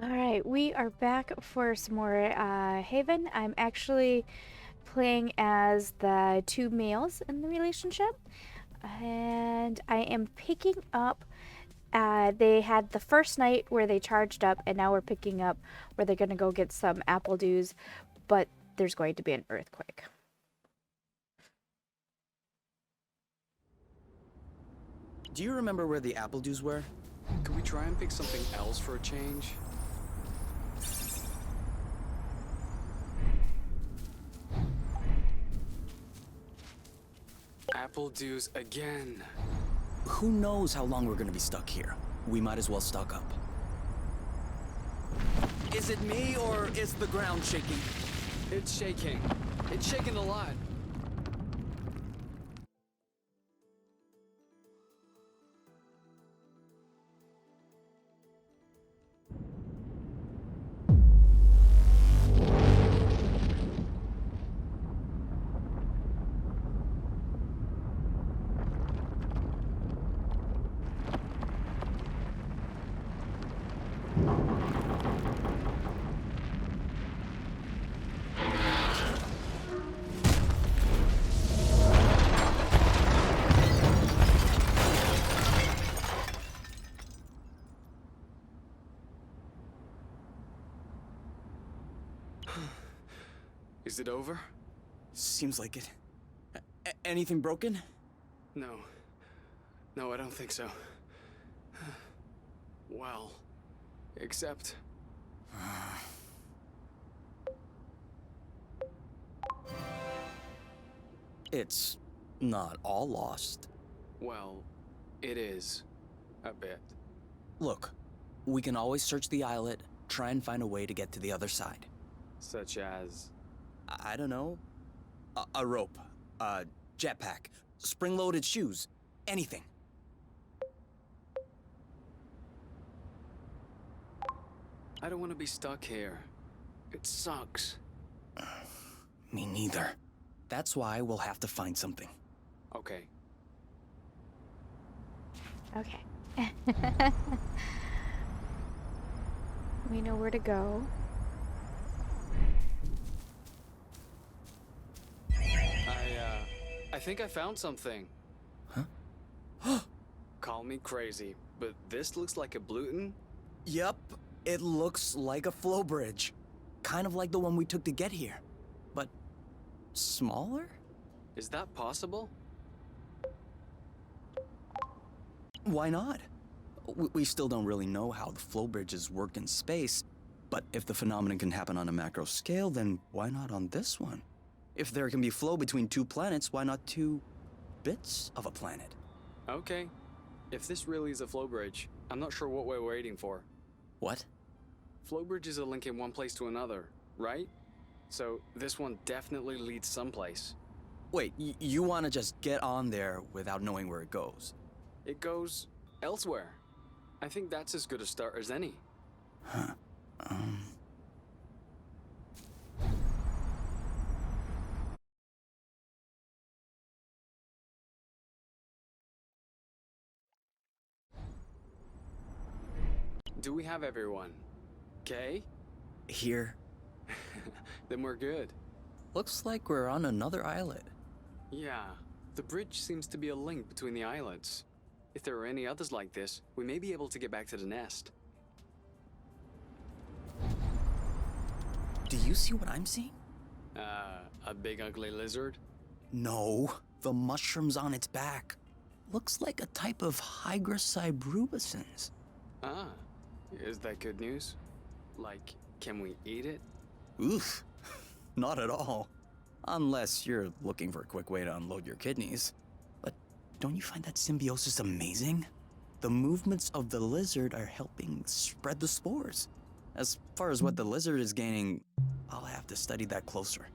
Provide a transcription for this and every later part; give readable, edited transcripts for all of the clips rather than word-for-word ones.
All right, we are back for some more Haven. I'm actually playing as the two males in the relationship, and I am picking up. They had the first night where they charged up, and now we're picking up where they're gonna go get some apple dews, but there's going to be an earthquake. Do you remember where the apple dews were? Could we try and pick something else for a change? Apple dews again. Who knows how long we're gonna be stuck here? We might as well stock up. Is it me, or is the ground shaking? It's shaking. It's shaking a lot. Is it over? Seems like it. Anything broken? No. No, I don't think so. Well, except... It's not all lost. Well, it is. A bit. Look, we can always search the islet, try and find a way to get to the other side. Such as... I don't know. A rope, a jetpack, spring-loaded shoes, anything. I don't want to be stuck here. It sucks. Me neither. That's why we'll have to find something. Okay. Okay. We know where to go. I think I found something. Huh? Call me crazy, but this looks like a Bluton. Yep, it looks like a flow bridge. Kind of like the one we took to get here. But smaller? Is that possible? Why not? We still don't really know how the flow bridges work in space, but if the phenomenon can happen on a macro scale, then why not on this one? If there can be flow between two planets, why not two bits of a planet? Okay. If this really is a flow bridge, I'm not sure what we're waiting for. What? Flow bridges are linking one place to another, right? So this one definitely leads someplace. Wait, you want to just get on there without knowing where it goes? It goes elsewhere. I think that's as good a start as any. Huh. Do we have everyone? Okay? Here. Then we're good. Looks like we're on another islet. Yeah, the bridge seems to be a link between the islets. If there are any others like this, we may be able to get back to the nest. Do you see what I'm seeing? A big ugly lizard? No, the mushrooms on its back. Looks like a type of hygroscybrubescens. Ah, is that good news? Like, can we eat it? Oof, not at all. Unless you're looking for a quick way to unload your kidneys. But don't you find that symbiosis amazing? The movements of the lizard are helping spread the spores. As far as what the lizard is gaining, I'll have to study that closer.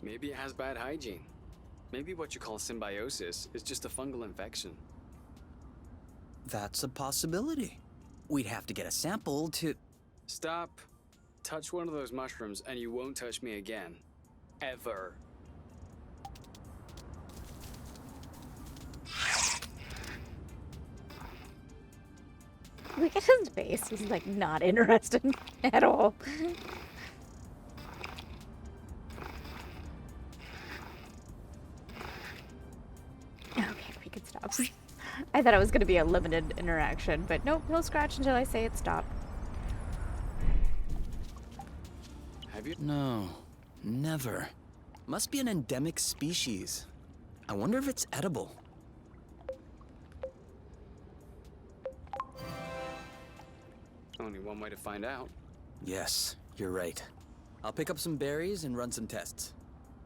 Maybe it has bad hygiene. Maybe what you call symbiosis is just a fungal infection. That's a possibility. We'd have to get a sample to... Stop. Touch one of those mushrooms and you won't touch me again. Ever. Look at his face. He's like not interested at all. Okay, we can stop. I thought it was going to be a limited interaction, but nope, he'll scratch until I say it stop. Have you? No, never. Must be an endemic species. I wonder if it's edible. Only one way to find out. Yes, you're right. I'll pick up some berries and run some tests.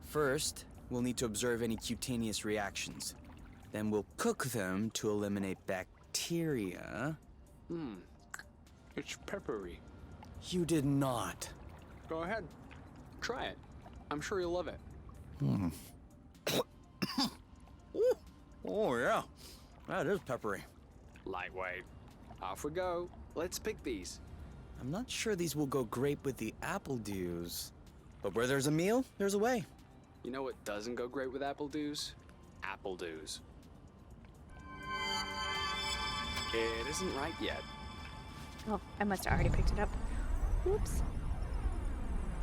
First, we'll need to observe any cutaneous reactions. Then we'll cook them to eliminate bacteria. It's peppery. You did not. Go ahead. Try it. I'm sure you'll love it. Oh, yeah. That is peppery. Lightweight. Off we go. Let's pick these. I'm not sure these will go great with the apple dews. But where there's a meal, there's a way. You know what doesn't go great with apple dews? Apple dews. It isn't right yet. Oh, I must have already picked it up. Whoops.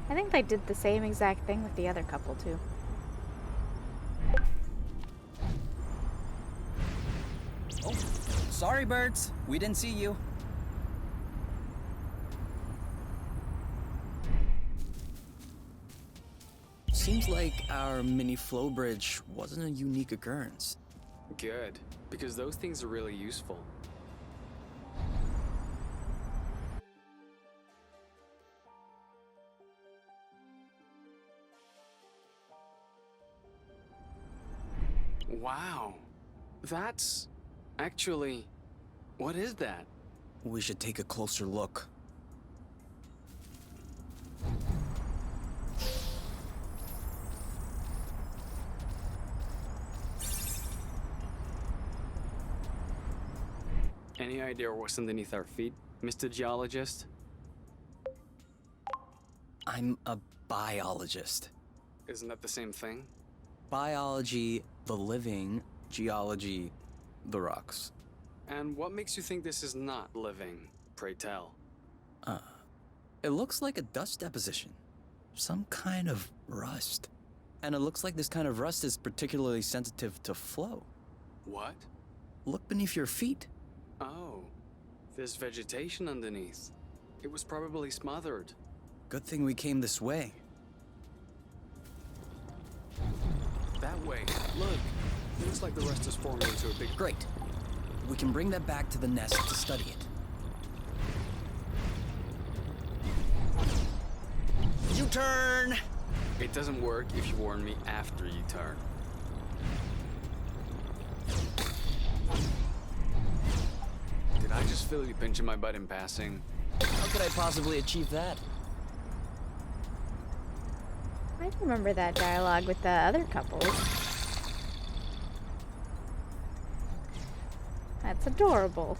I think they did the same exact thing with the other couple, too. Oh, sorry, birds. We didn't see you. Seems like our mini flow bridge wasn't a unique occurrence. Good, because those things are really useful. Wow. That's actually... What is that? We should take a closer look. Any idea what's underneath our feet, Mr. Geologist? I'm a biologist. Isn't that the same thing? Biology, the living, geology, the rocks. And what makes you think this is not living, pray tell? It looks like a dust deposition. Some kind of rust. And it looks like this kind of rust is particularly sensitive to flow. What? Look beneath your feet. Oh, there's vegetation underneath. It was probably smothered. Good thing we came this way. That way. Look. It looks like the rust is forming into a big... Great. We can bring that back to the nest to study it. U-turn! It doesn't work if you warn me after you turn. Did I just feel you pinching my butt in passing? How could I possibly achieve that? I remember that dialogue with the other couples. That's adorable.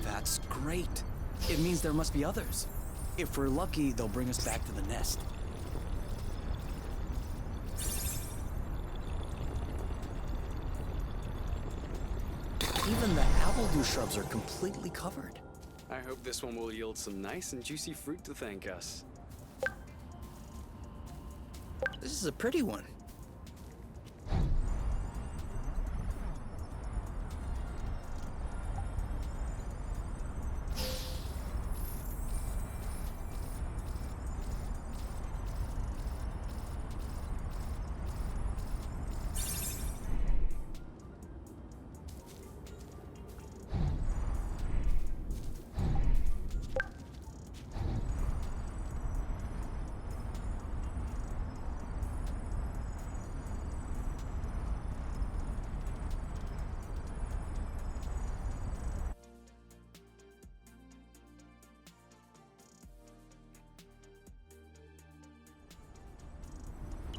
That's great. It means there must be others. If we're lucky, they'll bring us back to the nest. Even the appledew shrubs are completely covered. I hope this one will yield some nice and juicy fruit to thank us. This is a pretty one.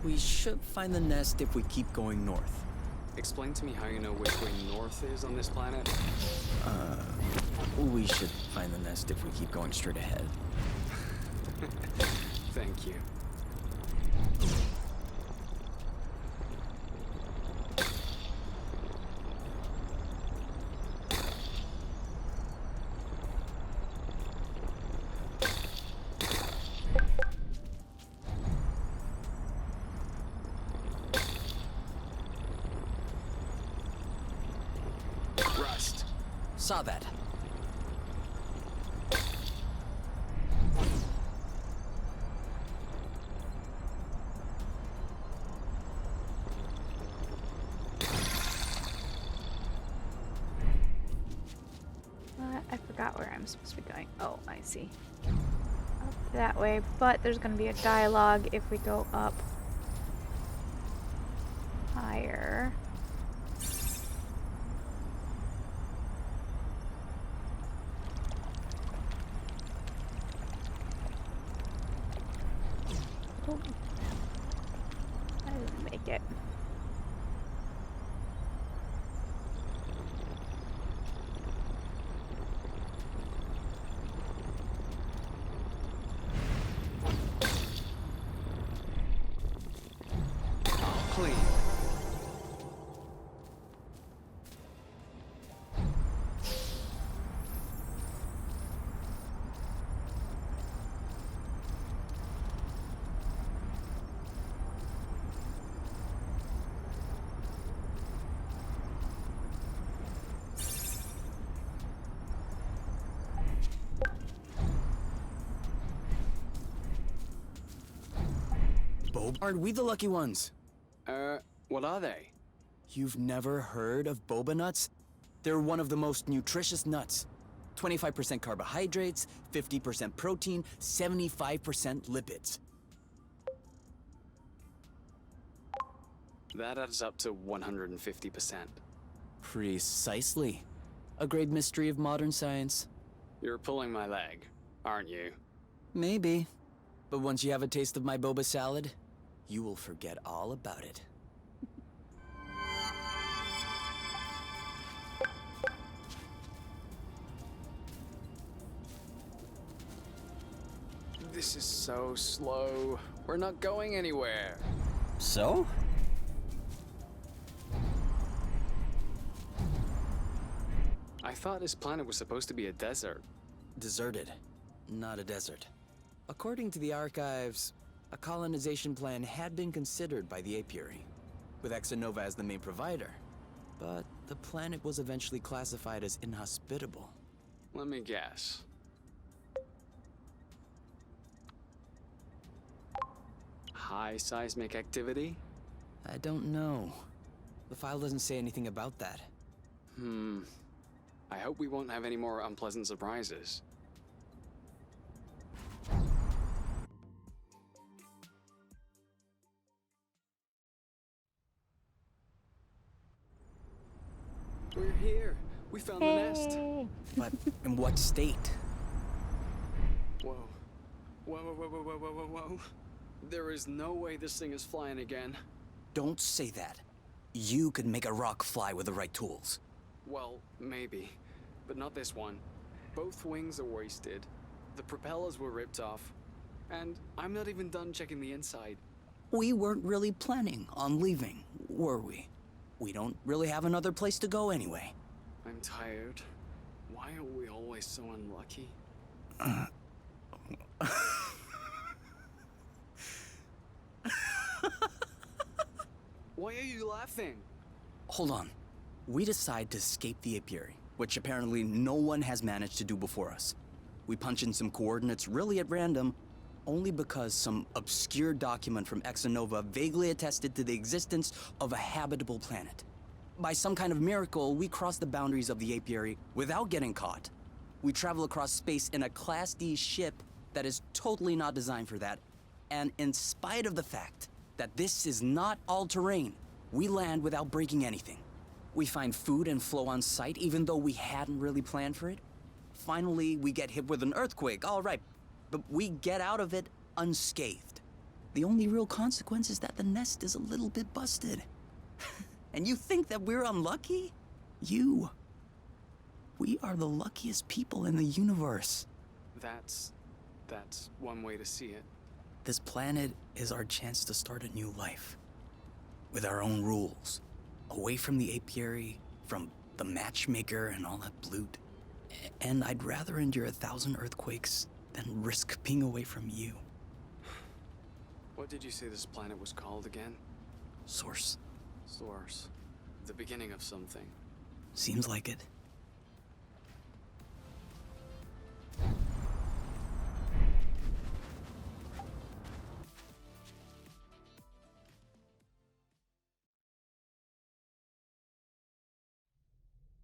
We should find the nest if we keep going north. Explain to me how you know which way north is on this planet. We should find the nest if we keep going straight ahead. Thank you. Rust. Saw that. I forgot where I'm supposed to be going. Oh, I see. Up that way, but there's going to be a dialogue if we go up higher. Oh, I didn't make it. Clean. Bob, are we the lucky ones? What are they? You've never heard of boba nuts? They're one of the most nutritious nuts. 25% carbohydrates, 50% protein, 75% lipids. That adds up to 150%. Precisely. A great mystery of modern science. You're pulling my leg, aren't you? Maybe. But once you have a taste of my boba salad, you will forget all about it. This is so slow. We're not going anywhere. So? I thought this planet was supposed to be a desert. Deserted, not a desert. According to the archives, a colonization plan had been considered by the apiary, with Exonova as the main provider. But the planet was eventually classified as inhospitable. Let me guess. High seismic activity? I don't know. The file doesn't say anything about that. I hope we won't have any more unpleasant surprises. We're here. We found the nest. Hey. But in what state? Whoa. Whoa, whoa, whoa, whoa, whoa, whoa, whoa, whoa. There is no way this thing is flying again. Don't say that. You could make a rock fly with the right tools. Well, maybe. But not this one. Both wings are wasted. The propellers were ripped off. And I'm not even done checking the inside. We weren't really planning on leaving, were we? We don't really have another place to go anyway. I'm tired. Why are we always so unlucky? Why are you laughing? Hold on. We decide to escape the apiary, which apparently no one has managed to do before us. We punch in some coordinates really at random, only because some obscure document from Exonova vaguely attested to the existence of a habitable planet. By some kind of miracle, we cross the boundaries of the apiary without getting caught. We travel across space in a Class D ship that is totally not designed for that, and in spite of the fact that this is not all-terrain, we land without breaking anything. We find food and flow on site even though we hadn't really planned for it. Finally, we get hit with an earthquake, all right, but we get out of it unscathed. The only real consequence is that the nest is a little bit busted. And you think that we're unlucky? We are the luckiest people in the universe. That's one way to see it. This planet is our chance to start a new life. With our own rules. Away from the apiary, from the matchmaker and all that loot. And I'd rather endure 1,000 earthquakes than risk being away from you. What did you say this planet was called again? Source. Source. The beginning of something. Seems like it.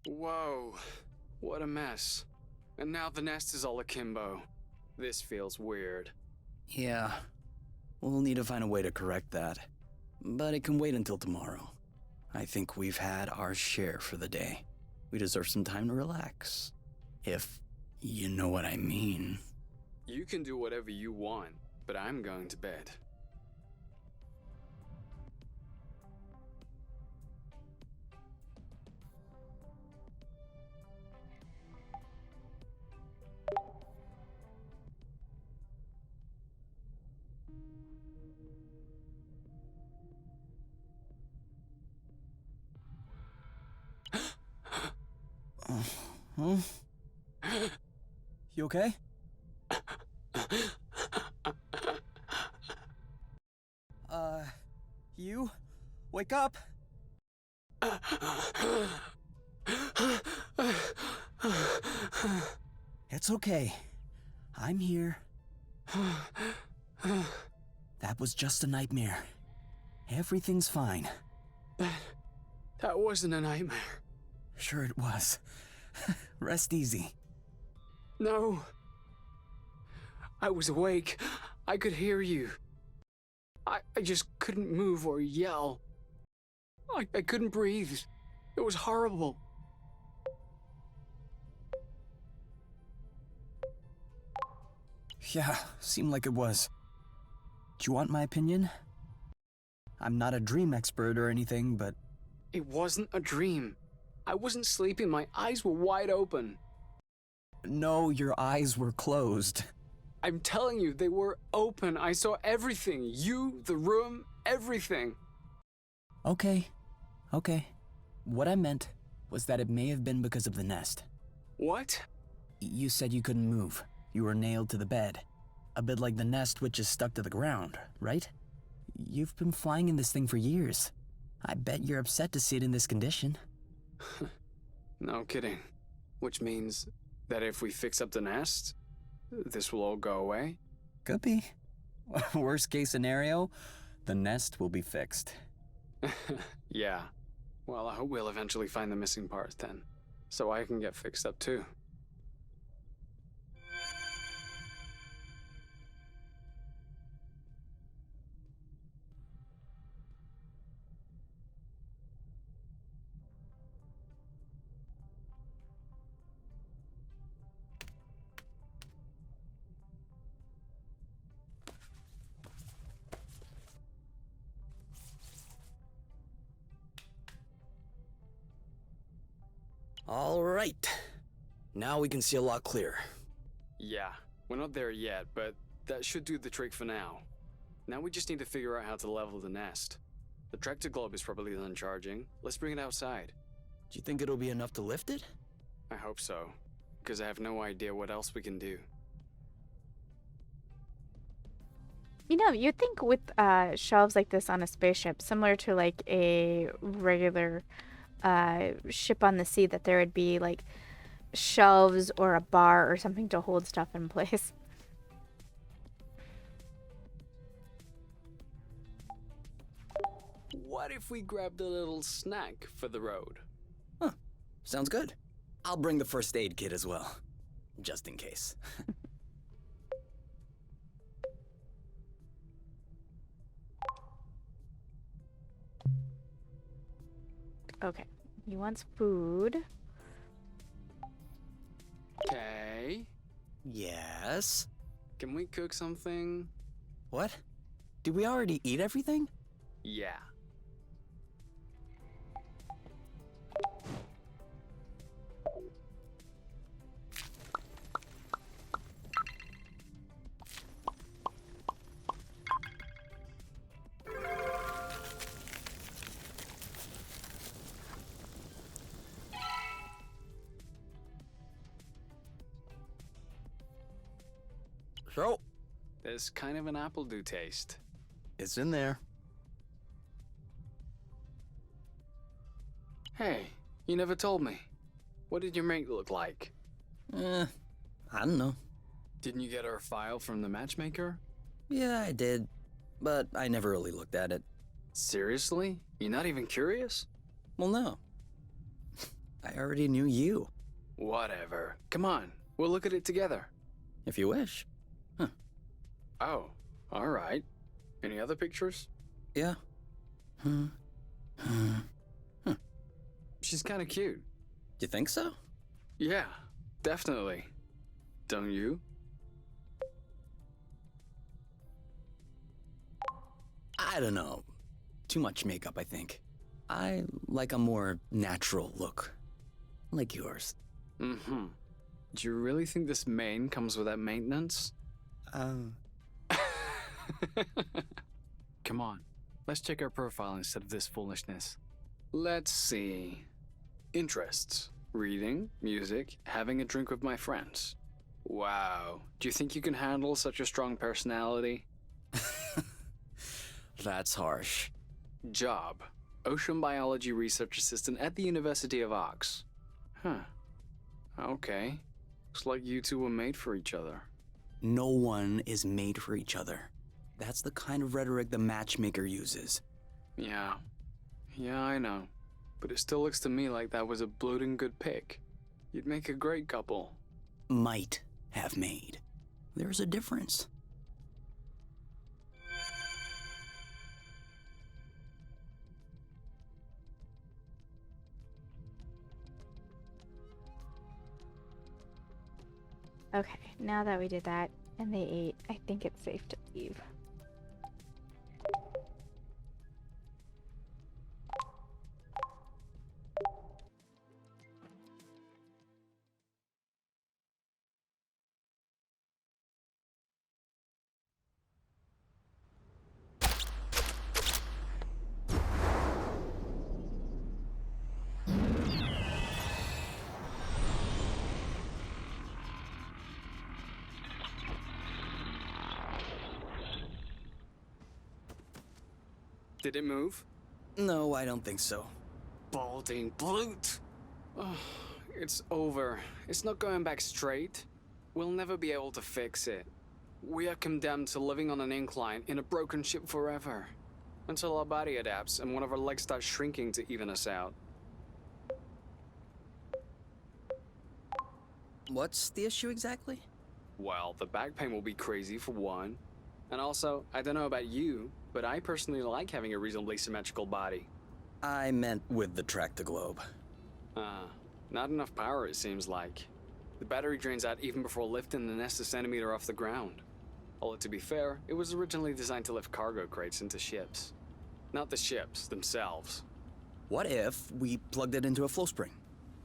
Whoa. What a mess. And now the nest is all akimbo. This feels weird. Yeah. We'll need to find a way to correct that. But it can wait until tomorrow. I think we've had our share for the day. We deserve some time to relax. If you know what I mean. You can do whatever you want, but I'm going to bed. Huh? You okay? You? Wake up! It's okay. I'm here. That was just a nightmare. Everything's fine. That wasn't a nightmare. Sure it was. Rest easy. No. I was awake. I could hear you. I just couldn't move or yell. I couldn't breathe. It was horrible. Yeah, seemed like it was. Do you want my opinion? I'm not a dream expert or anything, but... It wasn't a dream. I wasn't sleeping. My eyes were wide open. No, your eyes were closed. I'm telling you, they were open. I saw everything. You, the room, everything. Okay. What I meant was that it may have been because of the nest. What? You said you couldn't move. You were nailed to the bed. A bit like the nest which is stuck to the ground, right? You've been flying in this thing for years. I bet you're upset to see it in this condition. No kidding. Which means that if we fix up the nest, this will all go away? Could be. Worst case scenario, the nest will be fixed. Yeah. Well, I hope we'll eventually find the missing parts then, so I can get fixed up too. All right. Now we can see a lot clearer. Yeah, we're not there yet, but that should do the trick for now. Now we just need to figure out how to level the nest. The tractor globe is probably done charging. Let's bring it outside. Do you think it'll be enough to lift it? I hope so, because I have no idea what else we can do. You know, you'd think with shelves like this on a spaceship, similar to like a regular ship on the sea, that there would be like shelves or a bar or something to hold stuff in place. What if we grabbed a little snack for the road? Huh. Sounds good. I'll bring the first aid kit as well. Just in case. Okay. He wants food. Okay. Yes? Can we cook something? What? Did we already eat everything? Yeah. So, There's kind of an apple dew taste. it's in there. Hey, you never told me. What did your mate look like? I don't know. Didn't you get her file from the matchmaker? Yeah, I did, but I never really looked at it. Seriously? You're not even curious? Well, no. I already knew you, Whatever. Come on, we'll look at it together. if you wish. Oh, alright. Any other pictures? Yeah. She's kinda cute. You think so? Yeah, definitely. Don't you? I don't know. Too much makeup, I think. I like a more natural look. Like yours. Mm-hmm. Do you really think this mane comes without maintenance? Come on, let's check her profile instead of this foolishness. Let's see. Interests. Reading, music, having a drink with my friends. Wow. Do you think you can handle such a strong personality? That's harsh. Job. Ocean biology research assistant at the University of Ox. Huh. Okay. Looks like you two were made for each other. No one is made for each other. That's the kind of rhetoric the matchmaker uses. Yeah. Yeah, I know. But it still looks to me like that was a bloating good pick. You'd make a great couple. Might have made. There's a difference. Okay, now that we did that and they ate, I think it's safe to leave. Did it move? No, I don't think so. Balding blute! Oh, it's over. It's not going back straight. We'll never be able to fix it. We are condemned to living on an incline in a broken ship forever. Until our body adapts and one of our legs starts shrinking to even us out. What's the issue exactly? Well, the back pain will be crazy for one. And also, I don't know about you, but I personally like having a reasonably symmetrical body. I meant with the track to globe. Not enough power it seems like. The battery drains out even before lifting the nest a centimeter off the ground. Although to be fair, it was originally designed to lift cargo crates into ships. Not the ships themselves. What if we plugged it into a flow spring?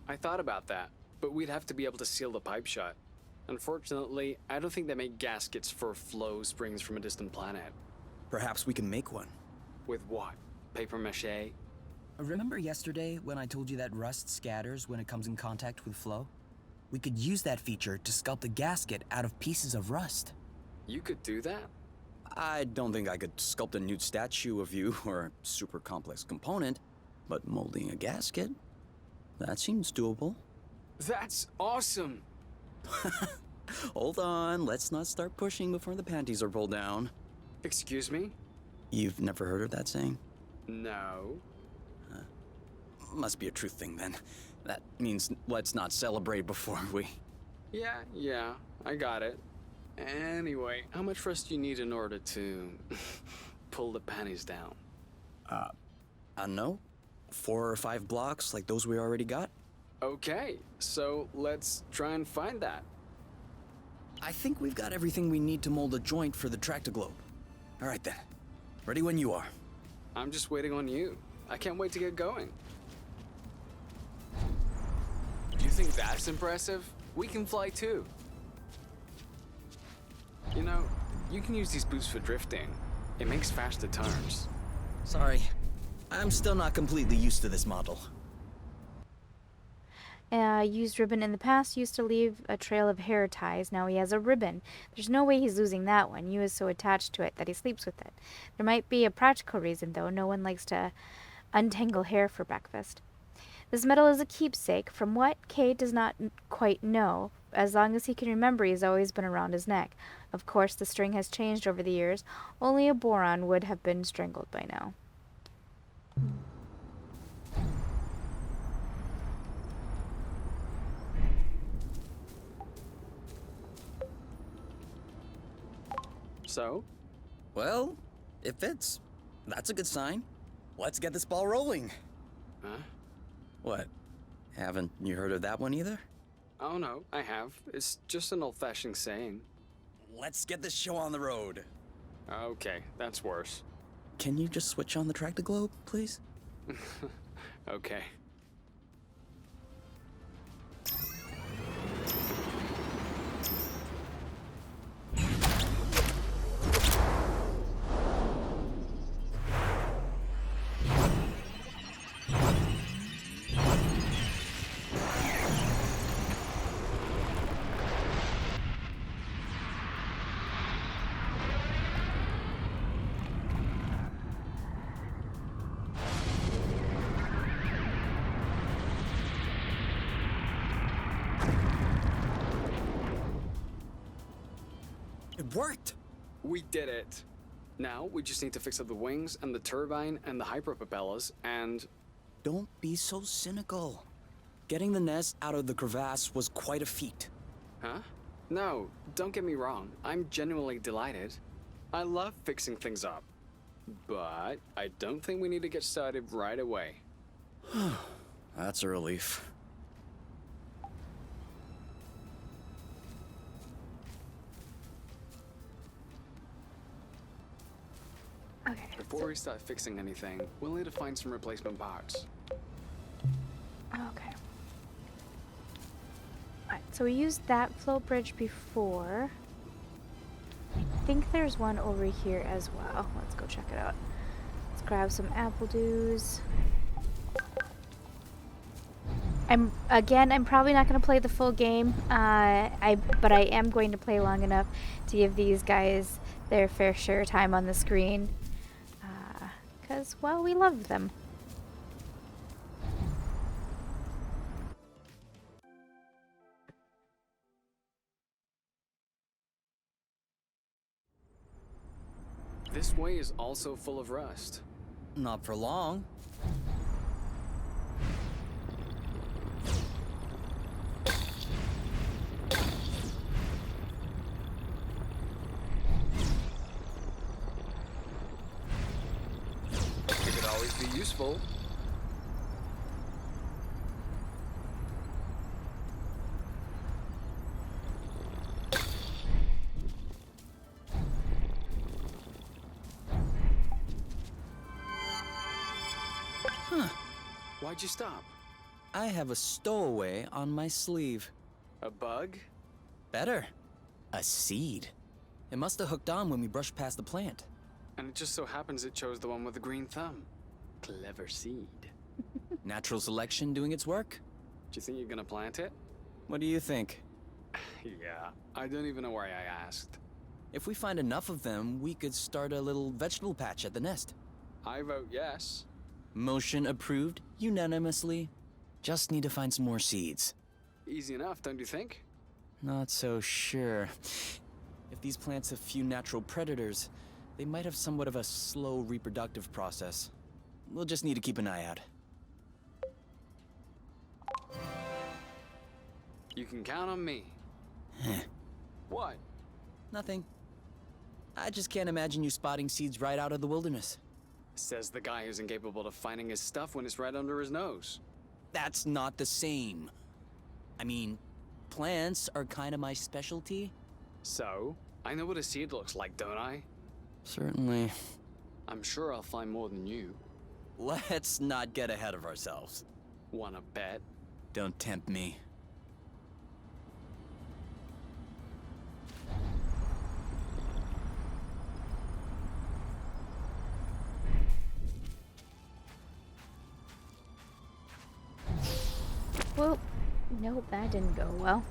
I thought about that, but we'd have to be able to seal the pipe shut. Unfortunately, I don't think they make gaskets for flow springs from a distant planet. Perhaps we can make one. With what? Paper mache? Remember yesterday when I told you that rust scatters when it comes in contact with flow? We could use that feature to sculpt a gasket out of pieces of rust. You could do that? I don't think I could sculpt a nude statue of you or a super complex component, but molding a gasket? That seems doable. That's awesome! Hold on, let's not start pushing before the panties are pulled down. Excuse me? You've never heard of that saying? No. Must be a truth thing then. That means let's not celebrate before we... Yeah, I got it. Anyway, how much rust do you need in order to pull the panties down? I don't know. 4 or 5 blocks like those we already got? Okay, so let's try and find that. I think we've got everything we need to mold a joint for the tractoglobe. All right then, Ready when you are. I'm just waiting on you. I can't wait to get going. Do you think that's impressive? We can fly too. You know, you can use these boots for drifting. It makes faster turns. Sorry. I'm still not completely used to this model. Used ribbon in the past used to leave a trail of hair ties. Now he has a ribbon. There's no way he's losing that one. You is so attached to it that he sleeps with it. There might be a practical reason, though. No one likes to untangle hair for breakfast. This medal is a keepsake from what Kay does not quite know. As long as he can remember, he's always been around his neck. Of course, the string has changed over the years. Only a boron would have been strangled by now. So? Well, it fits. That's a good sign. Let's get this ball rolling. Huh? What? Haven't you heard of that one either? Oh no, I have. It's just an old-fashioned saying. Let's get this show on the road. Okay, that's worse. Can you just switch on the tractor globe, please? Okay. It worked! We did it. Now, we just need to fix up the wings and the turbine and the hyperpropellers and... Don't be so cynical. Getting the nest out of the crevasse was quite a feat. Huh? No, don't get me wrong. I'm genuinely delighted. I love fixing things up. But I don't think we need to get started right away. That's a relief. Okay. Before we start fixing anything, we'll need to find some replacement parts. Okay. Alright, so we used that float bridge before. I think there's one over here as well. Let's go check it out. Let's grab some apple dews. I'm probably not going to play the full game. But I am going to play long enough to give these guys their fair share of time on the screen. Because, well, we love them. This way is also full of rust. Not for long. It could always be useful. Huh. Why'd you stop? I have a stowaway on my sleeve. A bug? Better. A seed. It must have hooked on when we brushed past the plant. And it just so happens it chose the one with the green thumb. Clever seed. Natural selection doing its work? Do you think you're gonna plant it? What do you think? Yeah, I don't even know why I asked. If we find enough of them, we could start a little vegetable patch at the nest. I vote yes. Motion approved unanimously. Just need to find some more seeds. Easy enough, don't you think? Not so sure. If these plants have few natural predators, they might have somewhat of a slow reproductive process. We'll just need to keep an eye out. You can count on me. What? Nothing. I just can't imagine you spotting seeds right out of the wilderness. Says the guy who's incapable of finding his stuff when it's right under his nose. That's not the same. I mean, plants are kind of my specialty. So, I know what a seed looks like, don't I? Certainly. I'm sure I'll find more than you. Let's not get ahead of ourselves. Wanna bet? Don't tempt me. Well, nope, that didn't go well.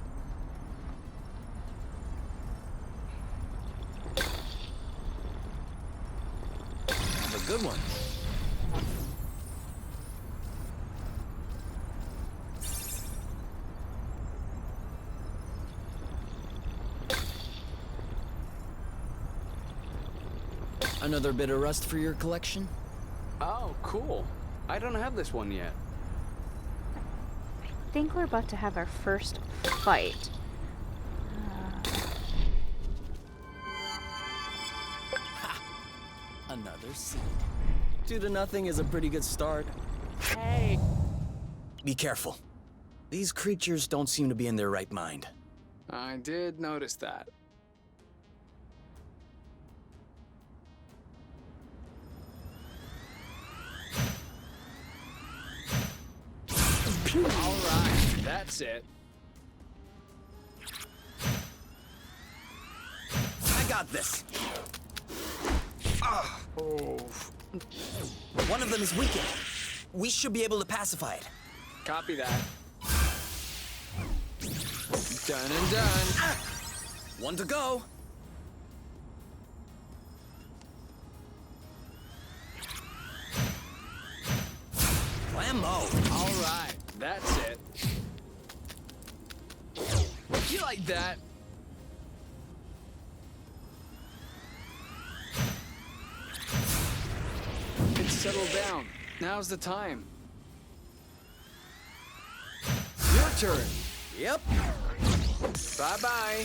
Have a good one. Another bit of rust for your collection? Oh, cool. I don't have this one yet. I think we're about to have our first fight. Another seed. 2-0 is a pretty good start. Hey! Be careful. These creatures don't seem to be in their right mind. I did notice that. Alright, that's it. I got this. Oh, One of them is weakened. We should be able to pacify it. copy that. Done and done. One to go. Whammo. Alright, that's it. You like that? It's settled down. Now's the time. Your turn. Yep. Bye-bye.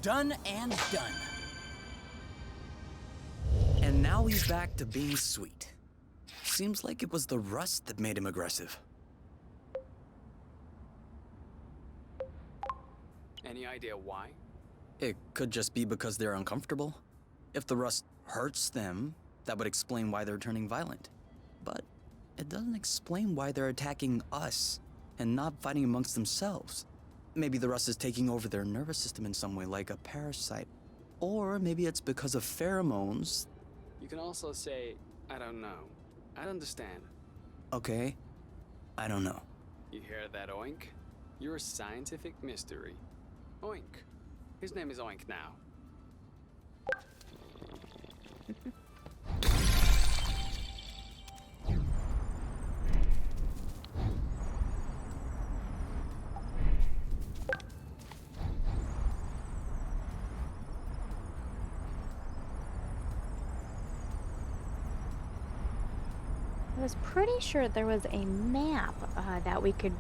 Done and done. And now he's back to being sweet. Seems like it was the rust that made him aggressive. Any idea why? It could just be because they're uncomfortable. If the rust hurts them, that would explain why they're turning violent. But it doesn't explain why they're attacking us and not fighting amongst themselves. Maybe the rust is taking over their nervous system in some way, like a parasite. Or maybe it's because of pheromones. You can also say, I don't know. I don't understand. Okay, I don't know. You hear that, Oink? You're a scientific mystery. Oink. His name is Oink now. I was pretty sure there was a map that we could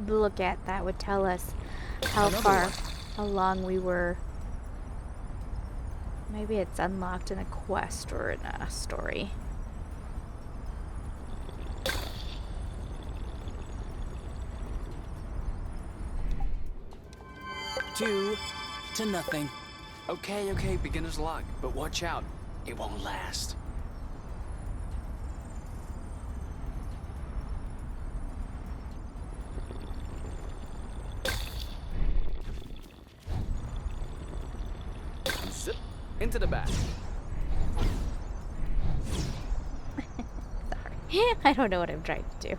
look at that would tell us how Another far one. along we were. Maybe it's unlocked in a quest or in a story. Two to nothing. Okay, beginner's luck, but watch out. It won't last. Zip into the back. Sorry. I don't know what I'm trying to do.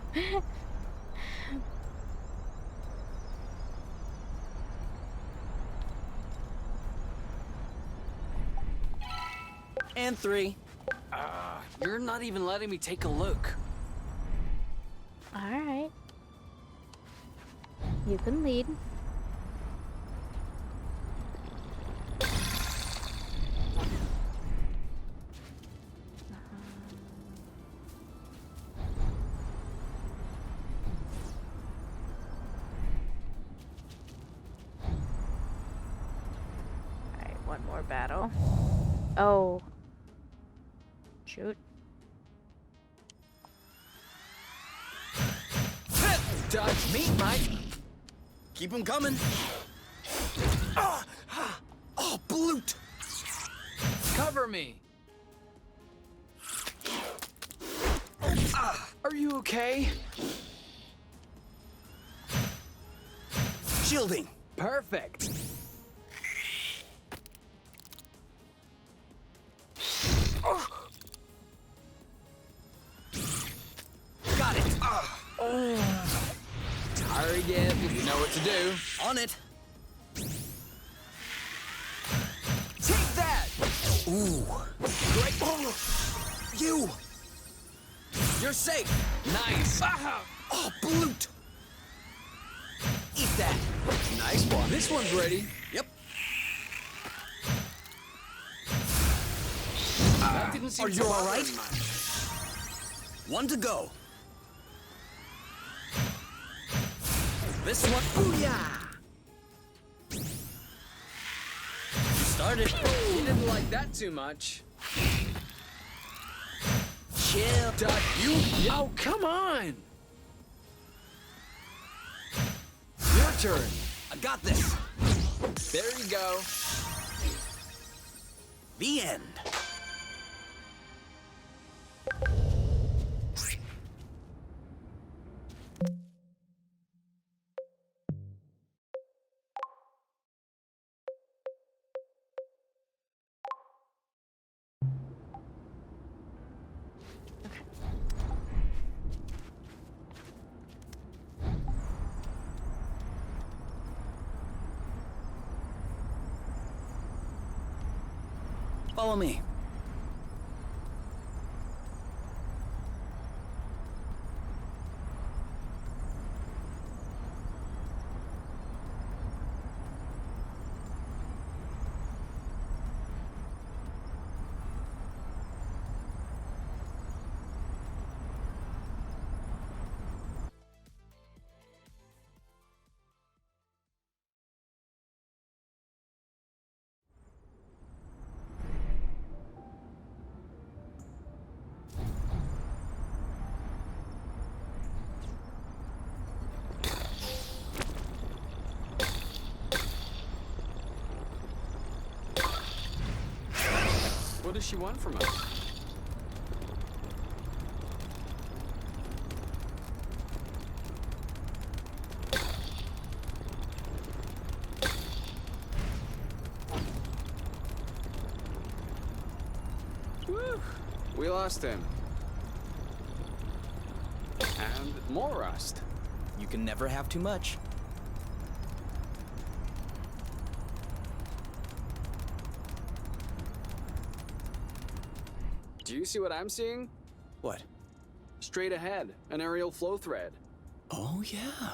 And 3. You're not even letting me take a look. Alright. You can lead. Alright, one more battle. Oh. Shoot. Dodge me, Mike. Keep them coming. Oh, bloot. Cover me. Are you okay? Shielding! Perfect. Got it! Target, you know what to do. On it! Take that! Ooh! Great. You! You're safe! Nice. Oh, Bloot! Eat that! Nice one. This one's ready. Yep. That didn't seem Are to you bother all right? him much. One to go. This one. Booyah! You started. He didn't like that too much. Chill. Duck, you. Oh, come on. Your turn. I got this. There you go. The end. Follow me. What does she want from us? Whew. We lost him. And more rust. You can never have too much. Do you see what I'm seeing? What? Straight ahead, an aerial flow thread. Oh, yeah.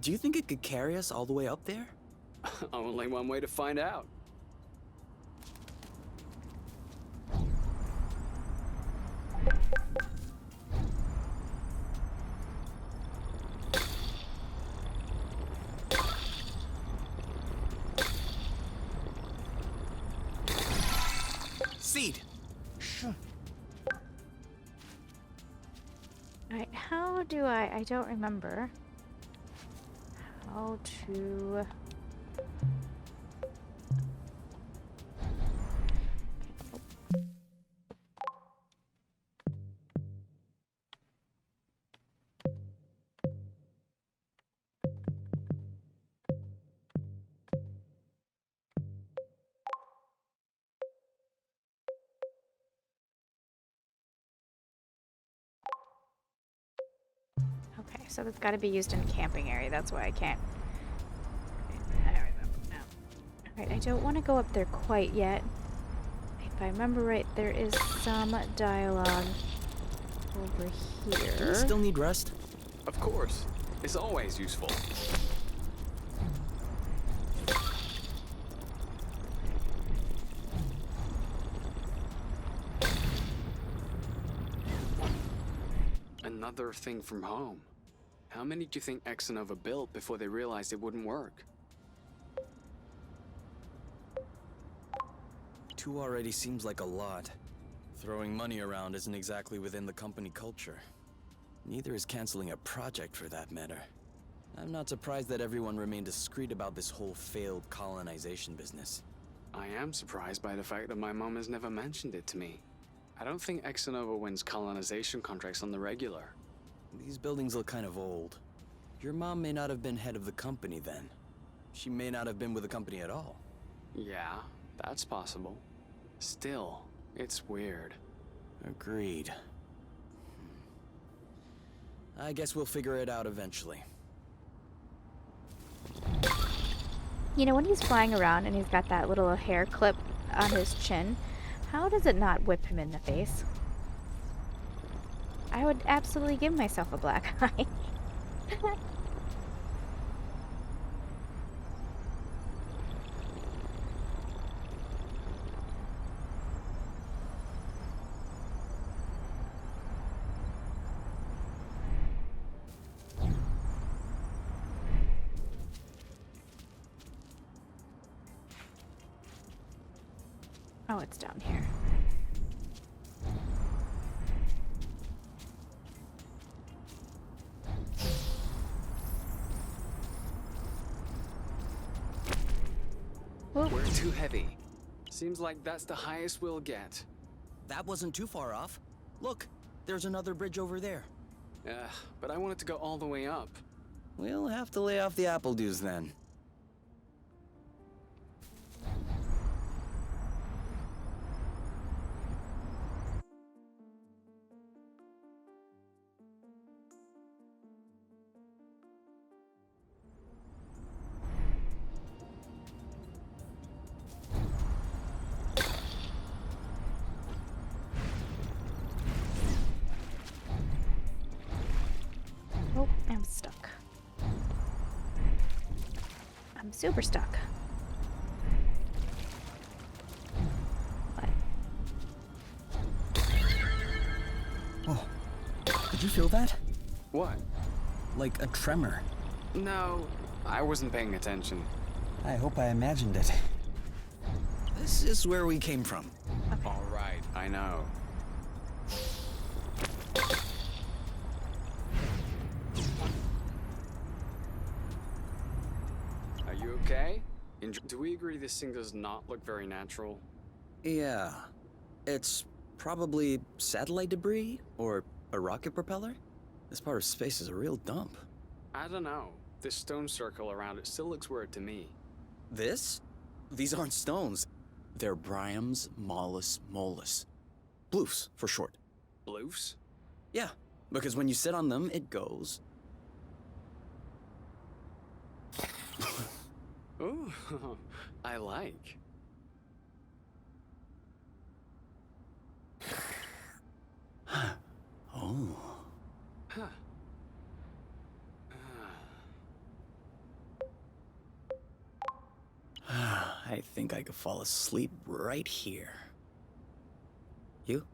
Do you think it could carry us all the way up there? Only one way to find out. Seed! Alright, how do I don't remember how to... Okay, so that's got to be used in a camping area. That's why I can't. Alright, I don't want to go up there quite yet. If I remember right, there is some dialogue over Do you here. still need rest? Of course. It's always useful. Another thing from home. How many do you think Exonova built before they realized it wouldn't work? 2 already seems like a lot. Throwing money around isn't exactly within the company culture. Neither is canceling a project for that matter. I'm not surprised that everyone remained discreet about this whole failed colonization business. I am surprised by the fact that my mom has never mentioned it to me. I don't think Exonova wins colonization contracts on the regular. These buildings look kind of old. Your mom may not have been head of the company then. She may not have been with the company at all. Yeah, that's possible. Still, it's weird. Agreed. I guess we'll figure it out eventually. You know, when he's flying around and he's got that little hair clip on his chin, how does it not whip him in the face? I would absolutely give myself a black eye. Oh, it's down here. Whoop. We're too heavy. Seems like that's the highest we'll get. That wasn't too far off. Look, there's another bridge over there. But I wanted to go all the way up. We'll have to lay off the apple dues then. Oh, I'm stuck. I'm super stuck. What? Oh, did you feel that? What? Like a tremor. No, I wasn't paying attention. I hope I imagined it. This is where we came from. All right, I know. Are you okay? Do we agree this thing does not look very natural? Yeah. It's probably satellite debris or a rocket propeller. This part of space is a real dump. I don't know. This stone circle around it still looks weird to me. This? These aren't stones. They're Bryams mollis mollis. Bloofs, for short. Bloofs? Yeah, because when you sit on them, it goes. Ooh, I like. Oh. Huh. I think I could fall asleep right here. You?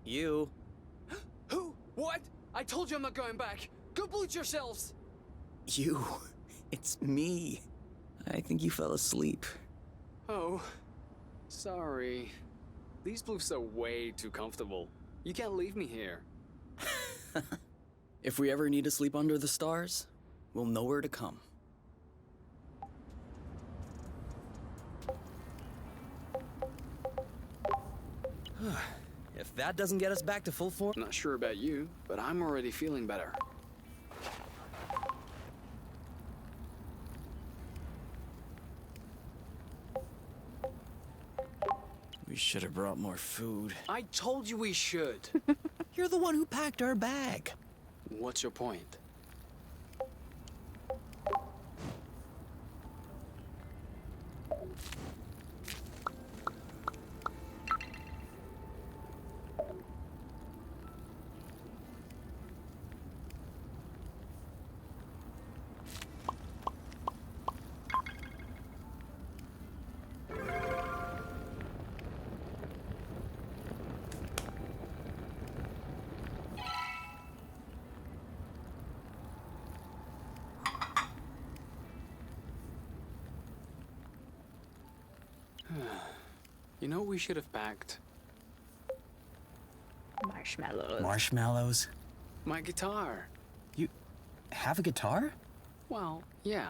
You? Who? What? I told you I'm not going back. Go boot yourselves. You. It's me. I think you fell asleep. Oh, sorry. These bloofs are way too comfortable. You can't leave me here. If we ever need to sleep under the stars, we'll know where to come. If that doesn't get us back to full form... Not sure about you, but I'm already feeling better. We should have brought more food. I told you we should. You're the one who packed our bag. What's your point? You know what we should have packed? Marshmallows. Marshmallows? My guitar. You have a guitar? Well, yeah.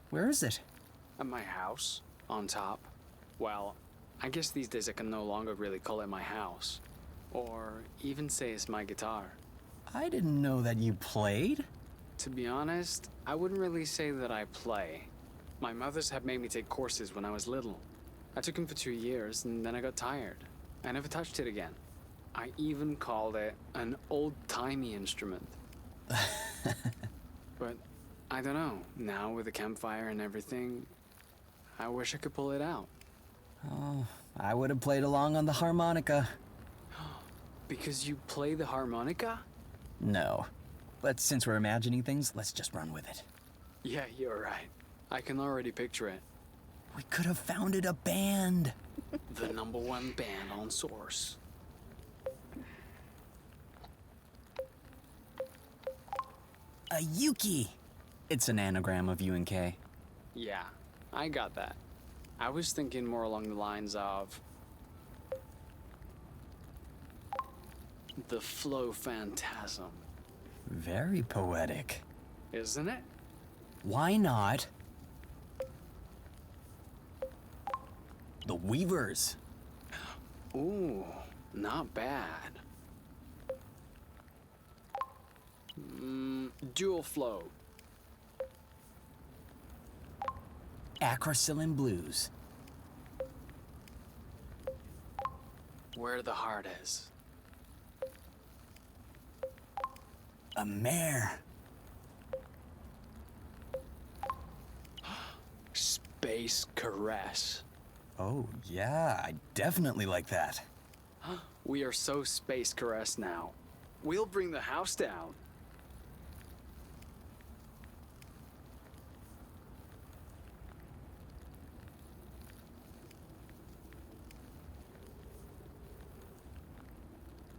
Where is it? At my house, on top. Well, I guess these days I can no longer really call it my house. Or even say it's my guitar. I didn't know that you played. To be honest, I wouldn't really say that I play. My mother's had made me take courses when I was little. I took them for 2 years, and then I got tired. I never touched it again. I even called it an old-timey instrument. But I don't know. Now with the campfire and everything, I wish I could pull it out. Oh, I would have played along on the harmonica. Because you play the harmonica? No. But since we're imagining things, let's just run with it. Yeah, you're right. I can already picture it. We could have founded a band. The #1 band on Source. A Yuki. It's an anagram of U and K. Yeah, I got that. I was thinking more along the lines of the flow phantasm, Very poetic. isn't it? Why not? The Weavers. Ooh, not bad. Dual flow. Acrocillin Blues. Where the heart is. A mare. Space caress. Oh, yeah, I definitely like that. We are so space caress now. We'll bring the house down.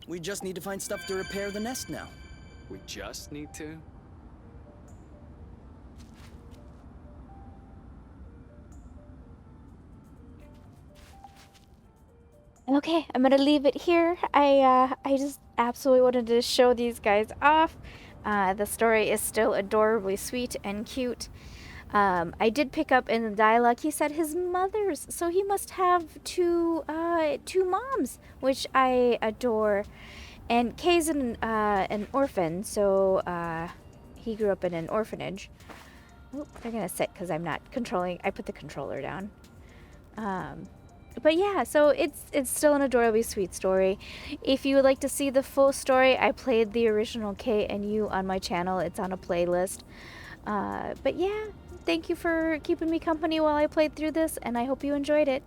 We just need to find stuff to repair the nest now. We just need to. Okay, I'm gonna leave it here. I just absolutely wanted to show these guys off. The story is still adorably sweet and cute. I did pick up in the dialogue. He said his mother's, so he must have two moms, which I adore. And Kay's an orphan, so he grew up in an orphanage. Oh, they're gonna sit because I'm not controlling. I put the controller down. But yeah, so it's still an adorably sweet story. If you would like to see the full story, I played the original K and U on my channel. It's on a playlist. But yeah, thank you for keeping me company while I played through this, and I hope you enjoyed it.